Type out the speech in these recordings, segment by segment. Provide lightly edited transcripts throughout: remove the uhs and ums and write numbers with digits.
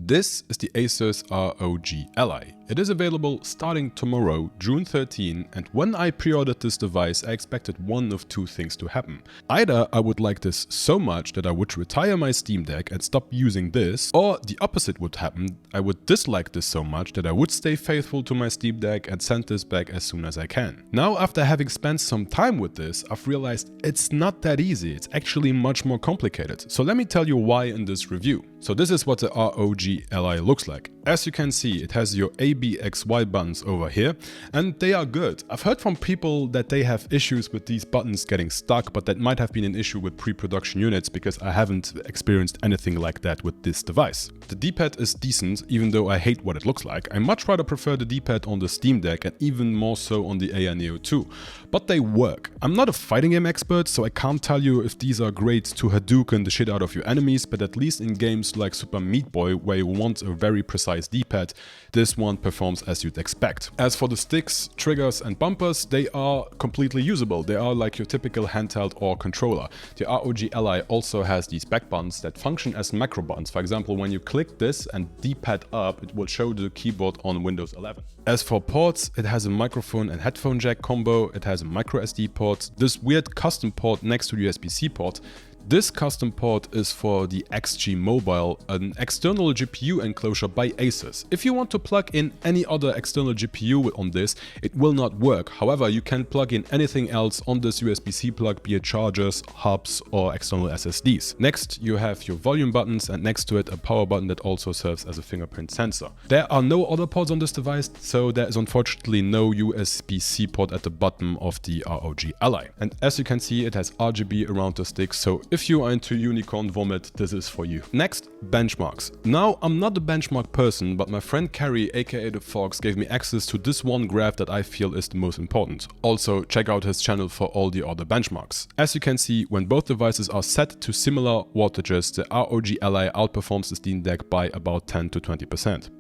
This is the ASUS ROG Ally. It is available starting tomorrow, June 13, and when I pre-ordered this device, I expected one of two things to happen. Either I would like this so much that I would retire my Steam Deck and stop using this, or the opposite would happen, I would dislike this so much that I would stay faithful to my Steam Deck and send this back as soon as I can. Now, after having spent some time with this, I've realized it's not that easy, it's actually much more complicated. So let me tell you why in this review. So this is what the ROG Ally looks like. As you can see, it has your A, B, X, Y buttons over here, and they are good. I've heard from people that they have issues with these buttons getting stuck, but that might have been an issue with pre-production units because I haven't experienced anything like that with this device. The D-pad is decent, even though I hate what it looks like. I much rather prefer the D-pad on the Steam Deck and even more so on the AI Neo 2. But they work. I'm not a fighting game expert, so I can't tell you if these are great to Hadouken the shit out of your enemies, but at least in games like Super Meat Boy, where you want a very precise D-pad, this one performs as you'd expect. As for the sticks, triggers and bumpers, they are completely usable. They are like your typical handheld or controller. The ROG Ally also has these back buttons that function as macro buttons. For example, when you click this and D-pad up, it will show the keyboard on Windows 11. As for ports, it has a microphone and headphone jack combo, it has a micro SD port, this weird custom port next to the USB-C port. This custom port is for the XG Mobile, an external GPU enclosure by ASUS. If you want to plug in any other external GPU on this, it will not work. However, you can plug in anything else on this USB-C plug, be it chargers, hubs or external SSDs. Next, you have your volume buttons and next to it a power button that also serves as a fingerprint sensor. There are no other ports on this device, so there is unfortunately no USB-C port at the bottom of the ROG Ally. And as you can see, it has RGB around the stick, so if you are into unicorn vomit, this is for you. Next, benchmarks. Now, I'm not a benchmark person, but my friend Carrie, aka The Fox, gave me access to this one graph that I feel is the most important. Also, check out his channel for all the other benchmarks. As you can see, when both devices are set to similar wattages, the ROG Ally outperforms the Steam Deck by about 10 to 20%.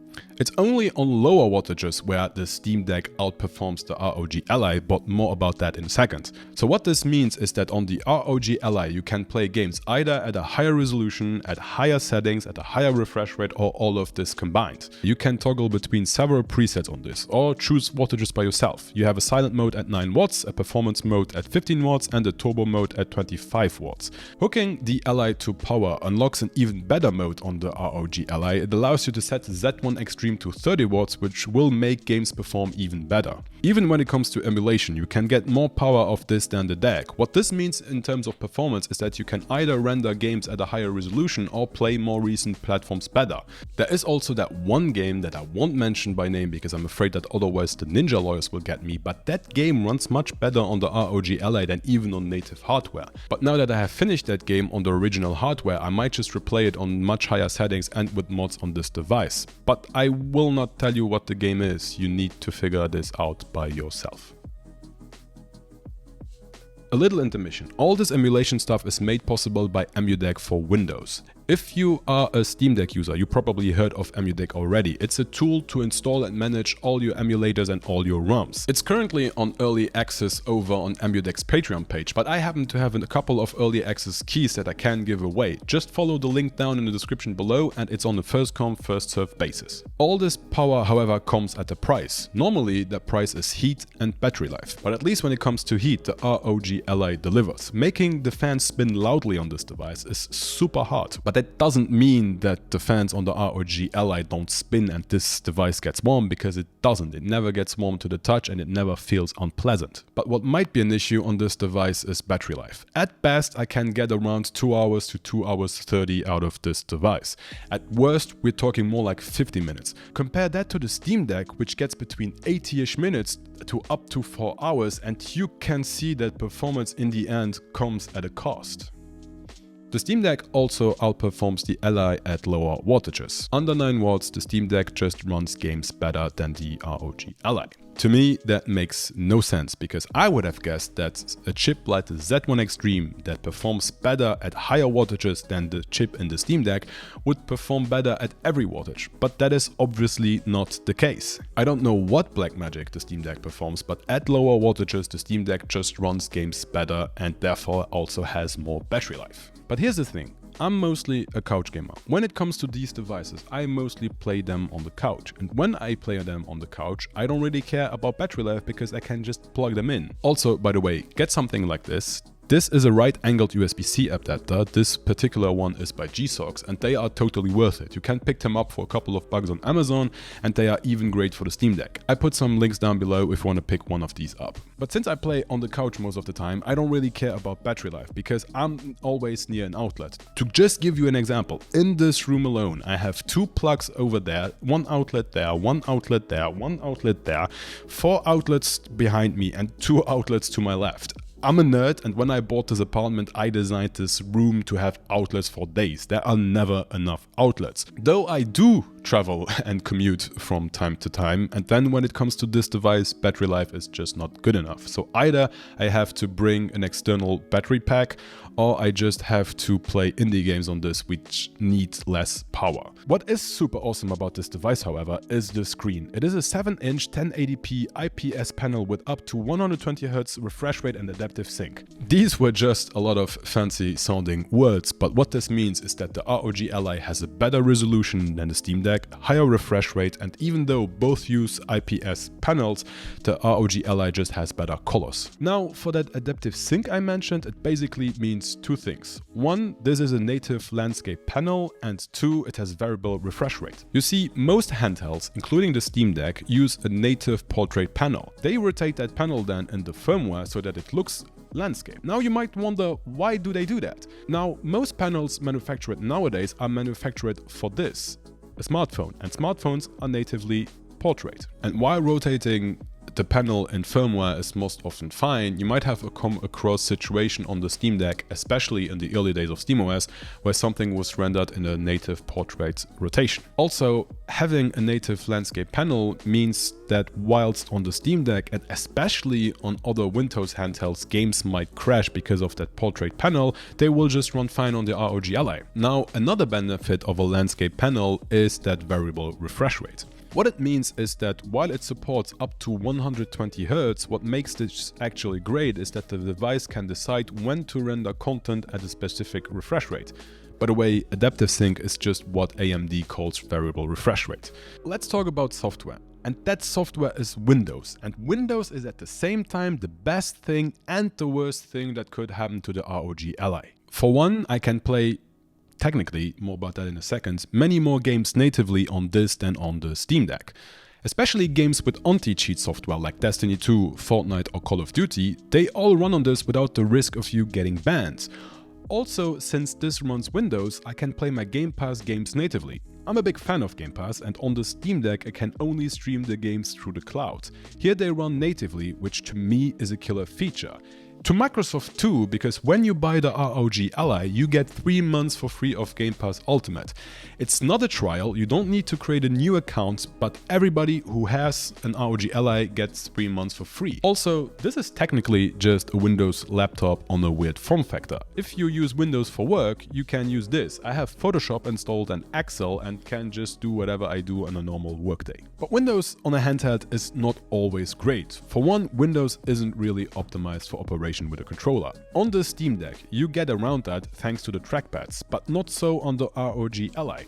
It's only on lower wattages where the Steam Deck outperforms the ROG Ally, but more about that in a second. So what this means is that on the ROG Ally you can play games either at a higher resolution, at higher settings, at a higher refresh rate, or all of this combined. You can toggle between several presets on this, or choose wattages by yourself. You have a silent mode at 9 watts, a performance mode at 15 watts, and a turbo mode at 25 watts. Hooking the Ally to power unlocks an even better mode on the ROG Ally. It allows you to set Z1 Extreme to 30 watts, which will make games perform even better. Even when it comes to emulation, you can get more power of this than the deck. What this means in terms of performance is that you can either render games at a higher resolution or play more recent platforms better. There is also that one game that I won't mention by name because I'm afraid that otherwise the ninja lawyers will get me, but that game runs much better on the ROG Ally than even on native hardware. But now that I have finished that game on the original hardware, I might just replay it on much higher settings and with mods on this device. But I will not tell you what the game is, you need to figure this out by yourself. A little intermission. All this emulation stuff is made possible by EmuDeck for Windows. If you are a Steam Deck user, you probably heard of EmuDeck already. It's a tool to install and manage all your emulators and all your ROMs. It's currently on early access over on EmuDeck's Patreon page, but I happen to have a couple of early access keys that I can give away. Just follow the link down in the description below and it's on a first come, first served basis. All this power, however, comes at a price. Normally, the price is heat and battery life, but at least when it comes to heat, the ROG Ally delivers. Making the fans spin loudly on this device is super hard, but that doesn't mean that the fans on the ROG Ally don't spin and this device gets warm, because it doesn't. It never gets warm to the touch and it never feels unpleasant. But what might be an issue on this device is battery life. At best, I can get around 2 hours to 2 hours 30 out of this device. At worst, we're talking more like 50 minutes. Compare that to the Steam Deck, which gets between 80-ish minutes to up to 4 hours, and you can see that performance in the end comes at a cost. The Steam Deck also outperforms the Ally at lower wattages. Under 9 watts, the Steam Deck just runs games better than the ROG Ally. To me, that makes no sense, because I would have guessed that a chip like the Z1 Extreme that performs better at higher wattages than the chip in the Steam Deck would perform better at every wattage, but that is obviously not the case. I don't know what black magic the Steam Deck performs, but at lower wattages the Steam Deck just runs games better and therefore also has more battery life. But here's the thing. I'm mostly a couch gamer. When it comes to these devices, I mostly play them on the couch. And when I play them on the couch, I don't really care about battery life because I can just plug them in. Also, by the way, get something like this. This is a right-angled USB-C adapter. This particular one is by ASUS, and they are totally worth it. You can pick them up for a couple of bucks on Amazon, and they are even great for the Steam Deck. I put some links down below if you want to pick one of these up. But since I play on the couch most of the time, I don't really care about battery life because I'm always near an outlet. To just give you an example, in this room alone, I have 2 plugs over there, 1 outlet there, 1 outlet there, 1 outlet there, 4 outlets behind me, and 2 outlets to my left. I'm a nerd, and when I bought this apartment, I designed this room to have outlets for days. There are never enough outlets. Though I do travel and commute from time to time, and then when it comes to this device, battery life is just not good enough. So either I have to bring an external battery pack, or I just have to play indie games on this, which need less power. What is super awesome about this device, however, is the screen. It is a 7-inch 1080p IPS panel with up to 120Hz refresh rate and adaptive sync. These were just a lot of fancy sounding words, but what this means is that the ROG Ally has a better resolution than the Steam Deck, higher refresh rate, and even though both use IPS panels, the ROG Ally just has better colors. Now, for that adaptive sync I mentioned, it basically means 2 things. 1, this is a native landscape panel, and 2, it has variable refresh rate. You see, most handhelds, including the Steam Deck, use a native portrait panel. They rotate that panel then in the firmware so that it looks landscape. Now you might wonder, why do they do that? Now, most panels manufactured nowadays are manufactured for this, a smartphone, and smartphones are natively portrait. And while rotating the panel in firmware is most often fine, you might have come across situation on the Steam Deck, especially in the early days of SteamOS, where something was rendered in a native portrait rotation. Also, having a native landscape panel means that whilst on the Steam Deck and especially on other Windows handhelds, games might crash because of that portrait panel, they will just run fine on the ROG Ally. Now, another benefit of a landscape panel is that variable refresh rate. What it means is that while it supports up to 120Hz, what makes this actually great is that the device can decide when to render content at a specific refresh rate. By the way, adaptive sync is just what AMD calls variable refresh rate. Let's talk about software. And that software is Windows. And Windows is at the same time the best thing and the worst thing that could happen to the ROG Ally. For one, I can play technically, more about that in a second, many more games natively on this than on the Steam Deck. Especially games with anti-cheat software like Destiny 2, Fortnite or Call of Duty, they all run on this without the risk of you getting banned. Also, since this runs Windows, I can play my Game Pass games natively. I'm a big fan of Game Pass, and on the Steam Deck I can only stream the games through the cloud. Here they run natively, which to me is a killer feature. To Microsoft too, because when you buy the ROG Ally, you get 3 months for free of Game Pass Ultimate. It's not a trial, you don't need to create a new account, but everybody who has an ROG Ally gets 3 months for free. Also, this is technically just a Windows laptop on a weird form factor. If you use Windows for work, you can use this. I have Photoshop installed and Excel and can just do whatever I do on a normal workday. But Windows on a handheld is not always great. For one, Windows isn't really optimized for operation with a controller. On the Steam Deck, you get around that thanks to the trackpads, but not so on the ROG Ally.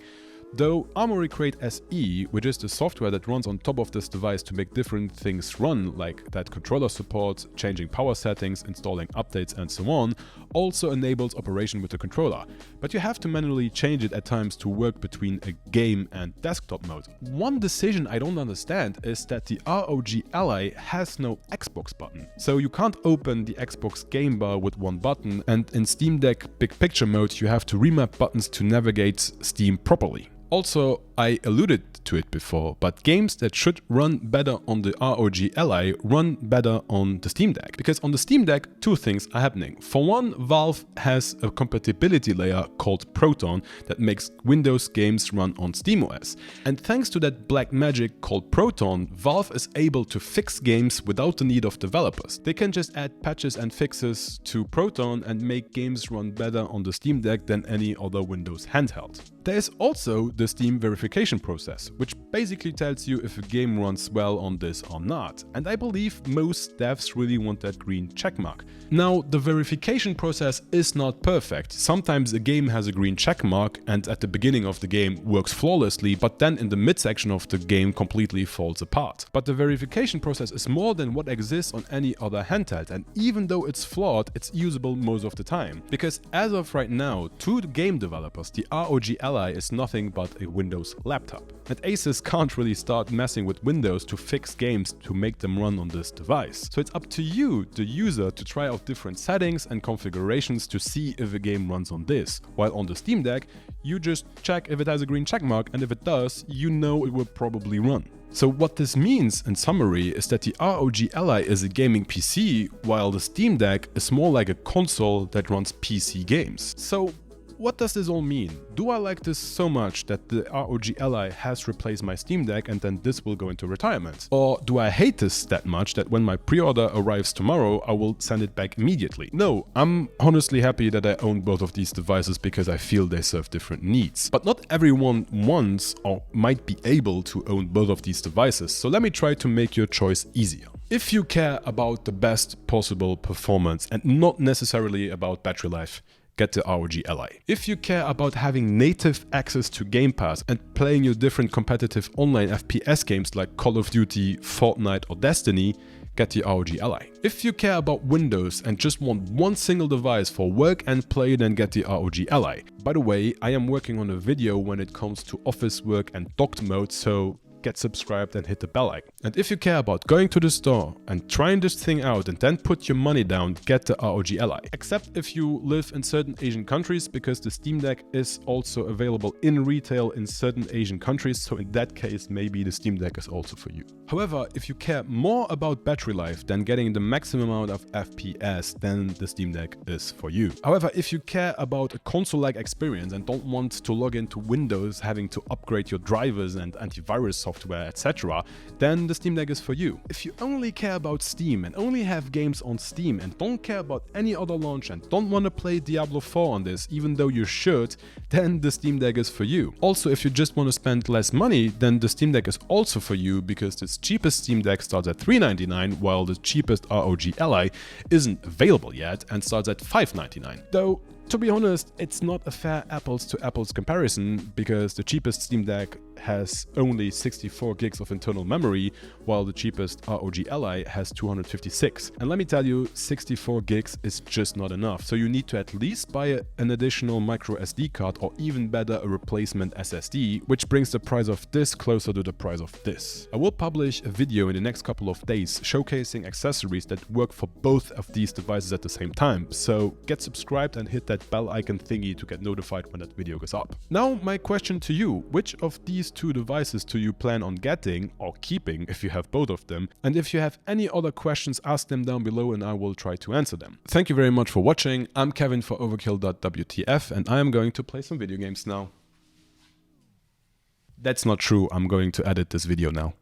Though Armoury Crate SE, which is the software that runs on top of this device to make different things run, like that controller support, changing power settings, installing updates and so on, also enables operation with the controller. But you have to manually change it at times to work between a game and desktop mode. One decision I don't understand is that the ROG Ally has no Xbox button. So you can't open the Xbox game bar with one button, and in Steam Deck Big Picture mode you have to remap buttons to navigate Steam properly. Also, I alluded to it before, but games that should run better on the ROG Ally run better on the Steam Deck. Because on the Steam Deck, 2 things are happening. For one, Valve has a compatibility layer called Proton that makes Windows games run on SteamOS. And thanks to that black magic called Proton, Valve is able to fix games without the need of developers. They can just add patches and fixes to Proton and make games run better on the Steam Deck than any other Windows handheld. There is also the Steam verification verification process, which basically tells you if a game runs well on this or not. And I believe most devs really want that green checkmark. Now, the verification process is not perfect. Sometimes a game has a green checkmark and at the beginning of the game works flawlessly, but then in the midsection of the game completely falls apart. But the verification process is more than what exists on any other handheld, and even though it's flawed, it's usable most of the time. Because as of right now, to the game developers, the ROG Ally is nothing but a Windows laptop. And ASUS can't really start messing with Windows to fix games to make them run on this device. So it's up to you, the user, to try out different settings and configurations to see if a game runs on this. While on the Steam Deck, you just check if it has a green checkmark, and if it does, you know it will probably run. So what this means, in summary, is that the ROG Ally is a gaming PC, while the Steam Deck is more like a console that runs PC games. So what does this all mean? Do I like this so much that the ROG Ally has replaced my Steam Deck and then this will go into retirement? Or do I hate this that much that when my pre-order arrives tomorrow, I will send it back immediately? No, I'm honestly happy that I own both of these devices because I feel they serve different needs. But not everyone wants or might be able to own both of these devices, so let me try to make your choice easier. If you care about the best possible performance and not necessarily about battery life, get the ROG Ally. If you care about having native access to Game Pass and playing your different competitive online FPS games like Call of Duty, Fortnite or Destiny, get the ROG Ally. If you care about Windows and just want one single device for work and play, then get the ROG Ally. By the way, I am working on a video when it comes to office work and docked mode, so get subscribed and hit the bell icon. And if you care about going to the store and trying this thing out and then put your money down, get the ROG Ally. Except if you live in certain Asian countries, because the Steam Deck is also available in retail in certain Asian countries, so in that case maybe the Steam Deck is also for you. However, if you care more about battery life than getting the maximum amount of FPS, then the Steam Deck is for you. However, if you care about a console-like experience and don't want to log into Windows, having to upgrade your drivers and antivirus software, etc., then the Steam Deck is for you. If you only care about Steam and only have games on Steam and don't care about any other launch and don't want to play Diablo 4 on this, even though you should, then the Steam Deck is for you. Also, if you just want to spend less money, then the Steam Deck is also for you, because this cheapest Steam Deck starts at $399, while the cheapest ROG Ally isn't available yet and starts at $599. Though, to be honest, it's not a fair apples to apples comparison, because the cheapest Steam Deck has only 64 gigs of internal memory, while the cheapest ROG Ally has 256. And let me tell you, 64 gigs is just not enough, so you need to at least buy an additional micro SD card, or even better, a replacement SSD, which brings the price of this closer to the price of this. I will publish a video in the next couple of days showcasing accessories that work for both of these devices at the same time, so get subscribed and hit that bell icon thingy to get notified when that video goes up. Now my question to you, which of these two devices do you plan on getting or keeping if you have both of them? And if you have any other questions, ask them down below and I will try to answer them. Thank you very much for watching. I'm Kevin for Overkill.wtf and I am going to play some video games now. That's not true, I'm going to edit this video now.